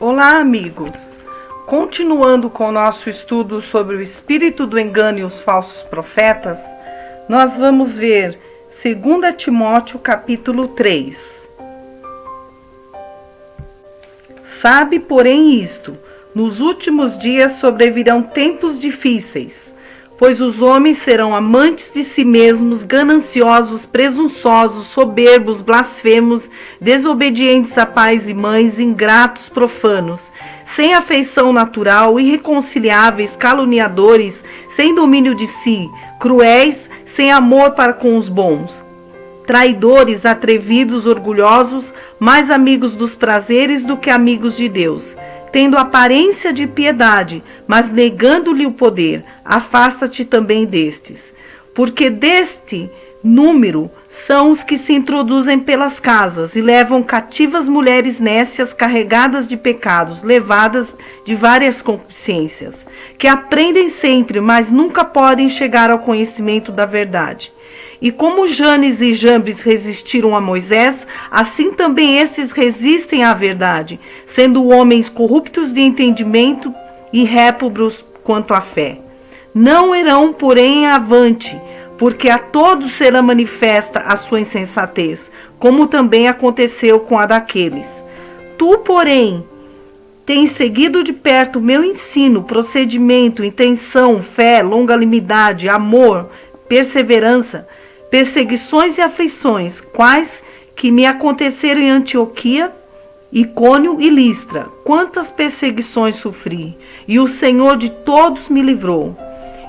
Olá, amigos! Continuando com o nosso estudo sobre o espírito do engano e os falsos profetas, nós vamos ver 2 Timóteo capítulo 3. Sabe, porém, isto: nos últimos dias sobrevirão tempos difíceis, pois os homens serão amantes de si mesmos, gananciosos, presunçosos, soberbos, blasfemos, desobedientes a pais e mães, ingratos, profanos, sem afeição natural, irreconciliáveis, caluniadores, sem domínio de si, cruéis, sem amor para com os bons, traidores, atrevidos, orgulhosos, mais amigos dos prazeres do que amigos de Deus, tendo aparência de piedade, mas negando-lhe o poder. Afasta-te também destes, porque deste número são os que se introduzem pelas casas e levam cativas mulheres nécias carregadas de pecados, levadas de várias concupiscências, que aprendem sempre, mas nunca podem chegar ao conhecimento da verdade. E como Janes e Jambres resistiram a Moisés, assim também esses resistem à verdade, sendo homens corruptos de entendimento e réprobos quanto à fé. Não irão, porém, avante, porque a todos será manifesta a sua insensatez, como também aconteceu com a daqueles. Tu, porém, tens seguido de perto o meu ensino, procedimento, intenção, fé, longanimidade, amor, perseverança, perseguições e aflições, quais que me aconteceram em Antioquia, Icônio e Listra. Quantas perseguições sofri, e o Senhor de todos me livrou.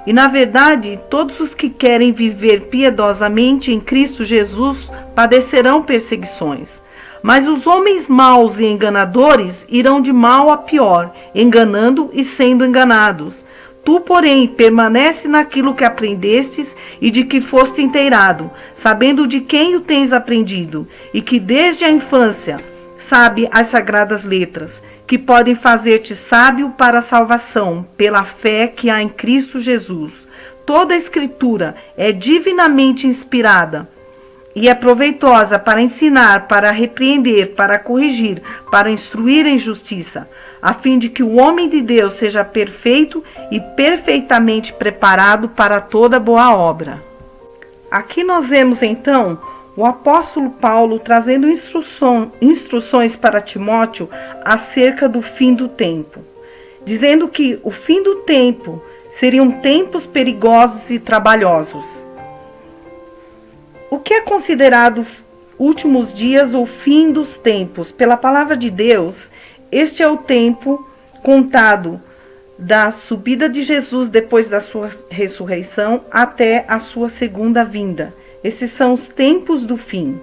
E na verdade, todos os que querem viver piedosamente em Cristo Jesus padecerão perseguições. Mas os homens maus e enganadores irão de mal a pior, enganando e sendo enganados. Tu, porém, permanece naquilo que aprendestes e de que foste inteirado, sabendo de quem o tens aprendido, e que desde a infância sabe as sagradas letras, que podem fazer-te sábio para a salvação, pela fé que há em Cristo Jesus. Toda a Escritura é divinamente inspirada e é proveitosa para ensinar, para repreender, para corrigir, para instruir em justiça, a fim de que o homem de Deus seja perfeito e perfeitamente preparado para toda boa obra. Aqui nós vemos então o apóstolo Paulo trazendo instruções para Timóteo acerca do fim do tempo, dizendo que o fim do tempo seriam tempos perigosos e trabalhosos. O que é considerado últimos dias ou fim dos tempos? Pela palavra de Deus, este é o tempo contado da subida de Jesus depois da sua ressurreição até a sua segunda vinda. Esses são os tempos do fim.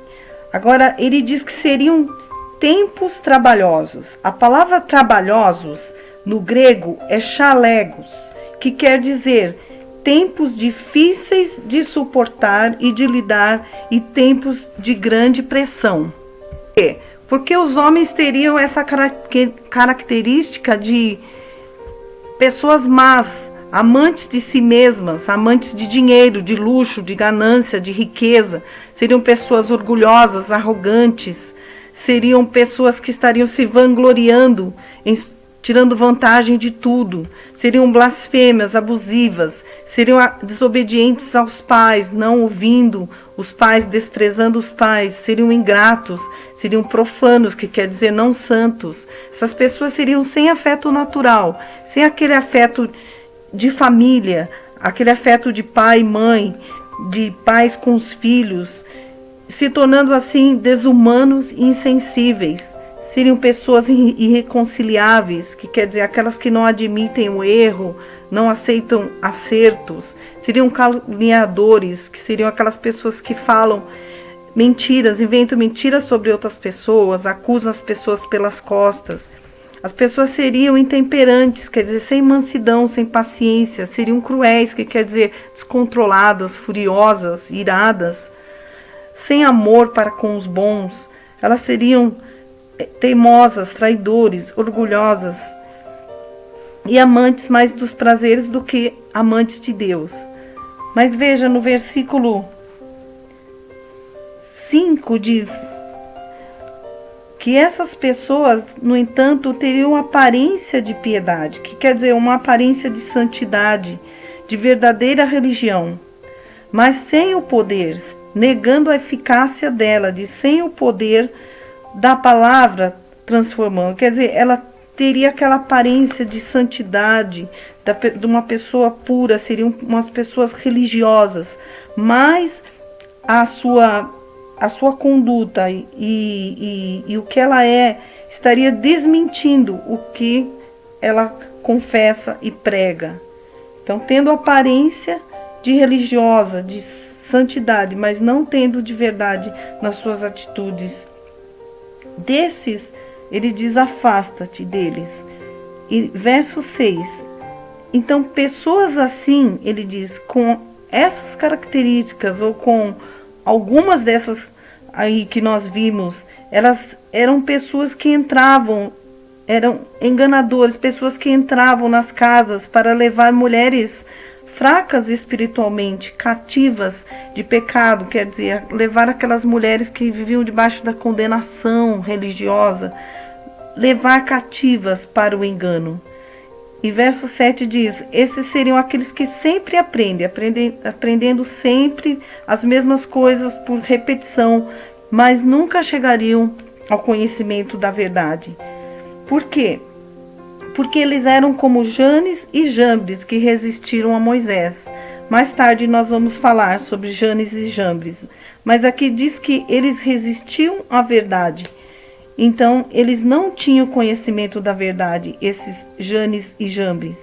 Agora, ele diz que seriam tempos trabalhosos. A palavra trabalhosos, no grego, é chalegos, que quer dizer tempos difíceis de suportar e de lidar e tempos de grande pressão. Por quê? Porque os homens teriam essa característica de pessoas más, amantes de si mesmas, amantes de dinheiro, de luxo, de ganância, de riqueza. Seriam pessoas orgulhosas, arrogantes, seriam pessoas que estariam se vangloriando, tirando vantagem de tudo, seriam blasfêmias, abusivas, seriam desobedientes aos pais, não ouvindo os pais, desprezando os pais, seriam ingratos, seriam profanos, que quer dizer não santos. Essas pessoas seriam sem afeto natural, sem aquele afeto de família, aquele afeto de pai e mãe, de pais com os filhos, se tornando assim desumanos e insensíveis. Seriam pessoas irreconciliáveis, que quer dizer aquelas que não admitem o erro, não aceitam acertos. Seriam caluniadores, que seriam aquelas pessoas que falam mentiras, inventam mentiras sobre outras pessoas, acusam as pessoas pelas costas. As pessoas seriam intemperantes, quer dizer, sem mansidão, sem paciência. Seriam cruéis, que quer dizer descontroladas, furiosas, iradas, sem amor para com os bons. Elas seriam teimosas, traidores, orgulhosas e amantes mais dos prazeres do que amantes de Deus. Mas veja, no versículo 5 diz: que essas pessoas, no entanto, teriam aparência de piedade, que quer dizer uma aparência de santidade, de verdadeira religião, mas sem o poder, negando a eficácia dela, sem o poder da palavra transformando. Quer dizer, ela teria aquela aparência de santidade, de uma pessoa pura, seriam umas pessoas religiosas, mas a sua conduta e o que ela estaria desmentindo o que ela confessa e prega. Então, tendo aparência de religiosa, de santidade, mas não tendo de verdade nas suas atitudes. Desses, ele diz, afasta-te deles. E verso 6, então pessoas assim, ele diz, com essas características, ou com algumas dessas aí que nós vimos, elas eram pessoas que eram enganadores, pessoas que entravam nas casas para levar mulheres fracas espiritualmente, cativas de pecado, quer dizer, levar aquelas mulheres que viviam debaixo da condenação religiosa, levar cativas para o engano. E verso 7 diz, esses seriam aqueles que sempre aprendendo sempre as mesmas coisas por repetição, mas nunca chegariam ao conhecimento da verdade. Por quê? Porque eles eram como Janes e Jambres, que resistiram a Moisés. Mais tarde nós vamos falar sobre Janes e Jambres, mas aqui diz que eles resistiam à verdade. Então, eles não tinham conhecimento da verdade, esses Janes e Jambres.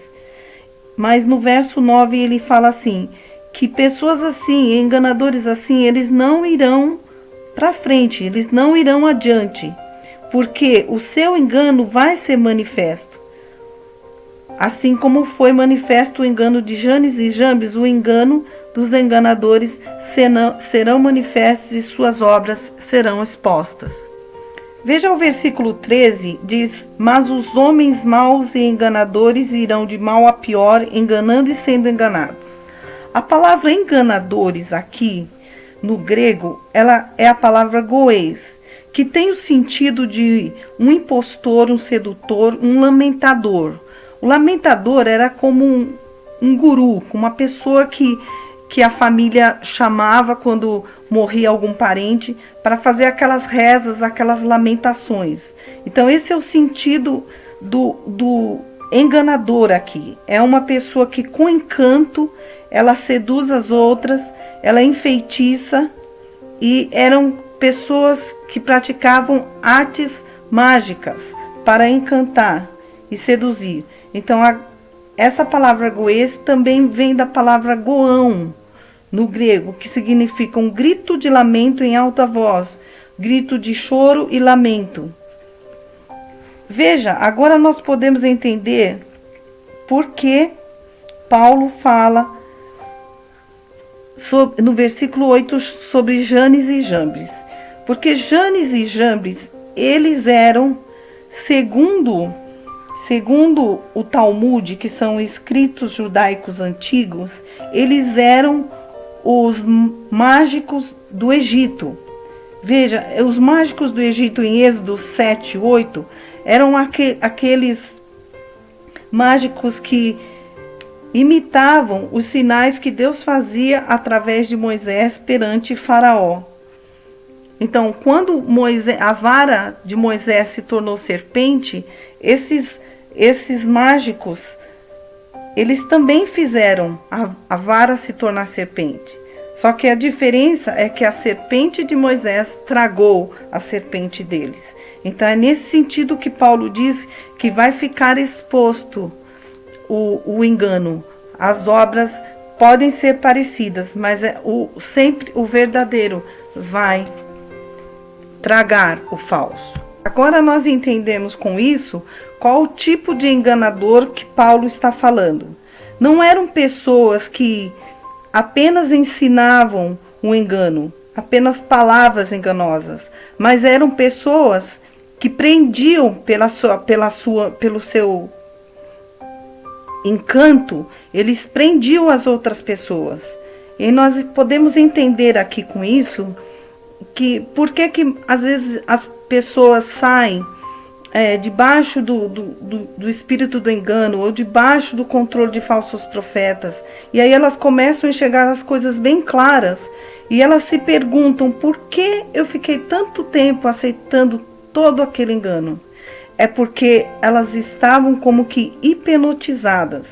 Mas no verso 9 ele fala assim, que pessoas assim, enganadores assim, eles não irão para frente, eles não irão adiante, porque o seu engano vai ser manifesto. Assim como foi manifesto o engano de Janes e Jambres, o engano dos enganadores serão manifestos e suas obras serão expostas. Veja o versículo 13, diz, mas os homens maus e enganadores irão de mal a pior, enganando e sendo enganados. A palavra enganadores aqui, no grego, ela é a palavra goês, que tem o sentido de um impostor, um sedutor, um lamentador. O lamentador era como um guru, uma pessoa que a família chamava quando morria algum parente para fazer aquelas rezas, aquelas lamentações. Então esse é o sentido do enganador aqui. É uma pessoa que com encanto ela seduz as outras, ela enfeitiça, e eram pessoas que praticavam artes mágicas para encantar e seduzir. Então essa palavra goês também vem da palavra goão, no grego, que significa um grito de lamento em alta voz, grito de choro e lamento. Veja, agora nós podemos entender por que Paulo fala no versículo 8 sobre Janes e Jambres. Porque Janes e Jambres, eles eram, segundo o Talmud, que são escritos judaicos antigos, eles eram os mágicos do Egito. Veja, os mágicos do Egito em Êxodo 7, 8, eram aqueles mágicos que imitavam os sinais que Deus fazia através de Moisés perante Faraó. Então, quando a vara de Moisés se tornou serpente, esses mágicos, eles também fizeram a vara se tornar serpente. Só que a diferença é que a serpente de Moisés tragou a serpente deles. Então é nesse sentido que Paulo diz que vai ficar exposto o engano. As obras podem ser parecidas, mas sempre o verdadeiro vai tragar o falso. Agora nós entendemos com isso qual o tipo de enganador que Paulo está falando. Não eram pessoas que apenas ensinavam o engano, apenas palavras enganosas, mas eram pessoas que prendiam pelo seu encanto, eles prendiam as outras pessoas. E nós podemos entender aqui com isso por que às vezes as pessoas saem debaixo do espírito do engano, ou debaixo do controle de falsos profetas, e aí elas começam a enxergar as coisas bem claras, e elas se perguntam: por que eu fiquei tanto tempo aceitando todo aquele engano? É porque elas estavam como que hipnotizadas.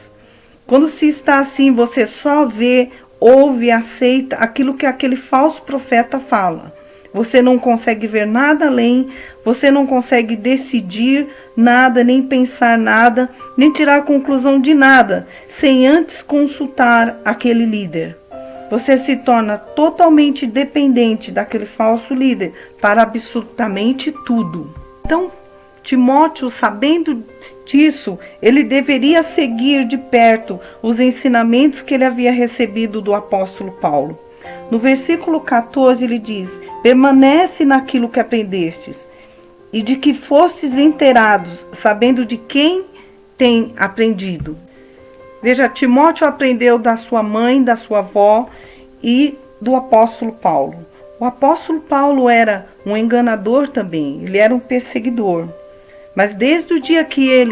Quando se está assim, você só vê, ouve, aceita aquilo que aquele falso profeta fala. Você não consegue ver nada além, você não consegue decidir nada, nem pensar nada, nem tirar conclusão de nada, sem antes consultar aquele líder. Você se torna totalmente dependente daquele falso líder para absolutamente tudo. Então, Timóteo, sabendo disso, ele deveria seguir de perto os ensinamentos que ele havia recebido do apóstolo Paulo. No versículo 14 ele diz: permanece naquilo que aprendestes, e de que fostes inteirados, sabendo de quem tem aprendido. Veja, Timóteo aprendeu da sua mãe, da sua avó e do apóstolo Paulo. O apóstolo Paulo era um enganador também, ele era um perseguidor. Mas desde o dia que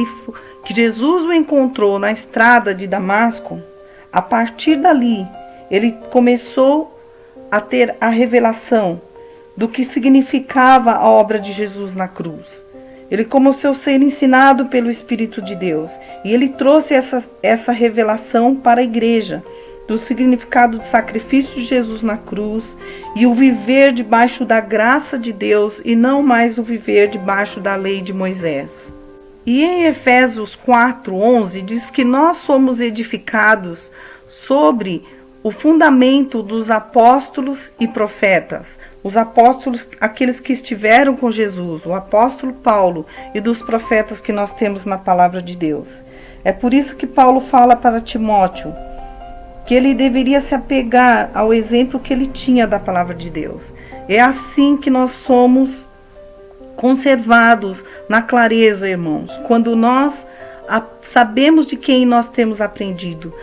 Jesus o encontrou na estrada de Damasco, a partir dali, ele começou a ter a revelação do que significava a obra de Jesus na cruz. Ele começou a ser ensinado pelo Espírito de Deus, e ele trouxe essa revelação para a igreja, do significado do sacrifício de Jesus na cruz e o viver debaixo da graça de Deus e não mais o viver debaixo da lei de Moisés. E em Efésios 4:11 diz que nós somos edificados sobre o fundamento dos apóstolos e profetas. Os apóstolos, aqueles que estiveram com Jesus, o apóstolo Paulo, e dos profetas que nós temos na palavra de Deus. É por isso que Paulo fala para Timóteo que ele deveria se apegar ao exemplo que ele tinha da palavra de Deus. É assim que nós somos conservados na clareza, irmãos, quando nós sabemos de quem nós temos aprendido.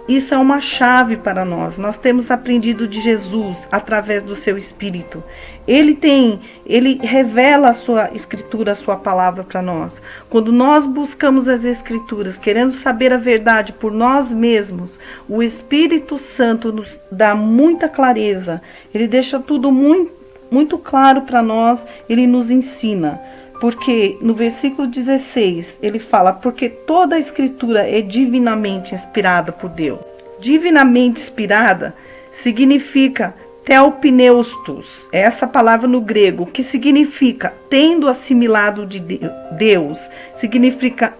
Isso é uma chave para nós. Nós temos aprendido de Jesus através do seu Espírito. Ele revela a sua Escritura, a sua palavra para nós. Quando nós buscamos as Escrituras, querendo saber a verdade por nós mesmos, o Espírito Santo nos dá muita clareza. Ele deixa tudo muito claro para nós, ele nos ensina. Porque no versículo 16 ele fala: porque toda a escritura é divinamente inspirada por Deus. Divinamente inspirada significa theopneustos, é essa palavra no grego, que significa tendo assimilado de Deus, significa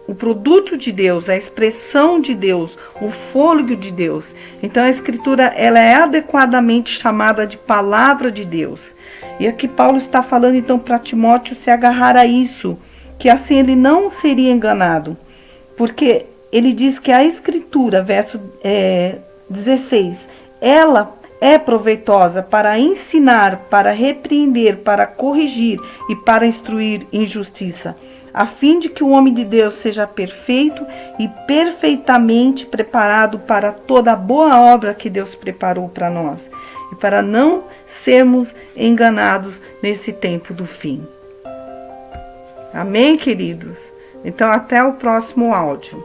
o produto de Deus, a expressão de Deus, o fôlego de Deus. Então a escritura ela é adequadamente chamada de palavra de Deus. E aqui Paulo está falando então para Timóteo se agarrar a isso, que assim ele não seria enganado. Porque ele diz que a escritura, verso 16, ela é proveitosa para ensinar, para repreender, para corrigir e para instruir em justiça, a fim de que o homem de Deus seja perfeito e perfeitamente preparado para toda a boa obra que Deus preparou para nós, e para não sermos enganados nesse tempo do fim. Amém, queridos? Então, até o próximo áudio.